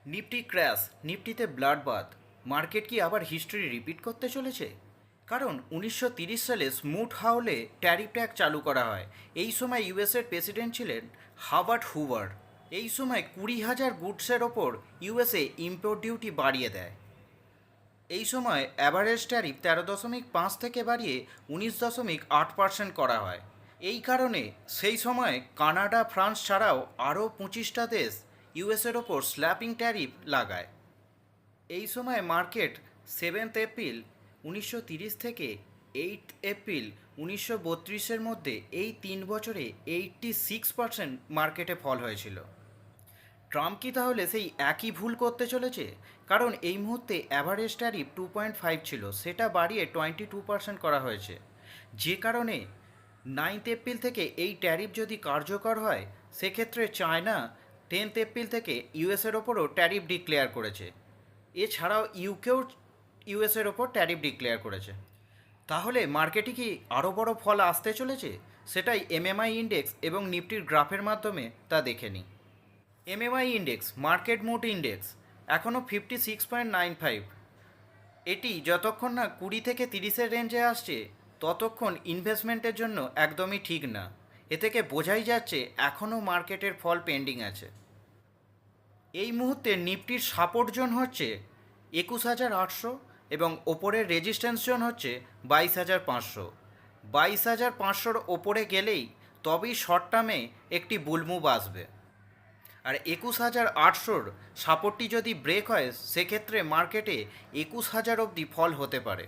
Nifty crash, নিফটিতে blood bath. Market কি আবার হিস্ট্রি রিপিট করতে চলেছে? কারণ 1930 সালে স্মুট হাউলে ট্যারিফ ট্যাক্স চালু করা হয়। এই সময় ইউএসের প্রেসিডেন্ট ছিলেন হার্বার্ট হুভার। এই সময় 20,000 গুডসের ওপর ইউএসএ ইম্পোর্ট ডিউটি বাড়িয়ে দেয়। এই সময় অ্যাভারেজ ট্যারিফ 13.5 থেকে বাড়িয়ে 19.8% করা হয়। এই কারণে সেই সময় কানাডা, ফ্রান্স ছাড়াও আরও 25টা দেশ ইউএসের ওপর স্ল্যাপিং ট্যারিফ লাগায়। এই সময় মার্কেট 7 এপ্রিল 1930 থেকে 8 এপ্রিল 1932-এর মধ্যে এই 3 বছরে 86% মার্কেটে ফল হয়েছিল। ট্রাম্প কি তাহলে সেই একই ভুল করতে চলেছে? কারণ এই মুহূর্তে অ্যাভারেজ ট্যারিফ 2.5 ছিল, সেটা বাড়িয়ে 22% করা হয়েছে। যে কারণে 9 এপ্রিল থেকে এই ট্যারিফ যদি কার্যকর হয়, সেক্ষেত্রে চায়না 10 এপ্রিল থেকে ইউএসের ওপরও ট্যারিফ ডিক্লেয়ার করেছে। এছাড়াও ইউকেও ইউএসের ওপর ট্যারিফ ডিক্লেয়ার করেছে। তাহলে মার্কেটে কি আরও বড় ফল আসতে চলেছে? সেটাই এমএমআই ইন্ডেক্স এবং নিফটির গ্রাফের মাধ্যমে তা দেখে নিই। MMI index, market mood index, এখনও 56.95। এটি যতক্ষণ না 20 থেকে 30-এর রেঞ্জে আসছে ততক্ষণ ইনভেস্টমেন্টের জন্য একদমই ঠিক না। এ থেকে বোঝাই যাচ্ছে এখনও মার্কেটের ফল পেন্ডিং আছে। এই মুহূর্তে নিফটির সাপোর্ট জোন হচ্ছে 21,800 এবং ওপরের রেজিস্ট্যান্স জোন হচ্ছে 22,500। 22,500-র ওপরে গেলেই তবেই শর্ট টার্মে একটি বুল মুভ আসবে। আর 21,800-র সাপোর্টটি যদি ব্রেক হয়, সেক্ষেত্রে মার্কেটে 21,000 অবধি ফল হতে পারে।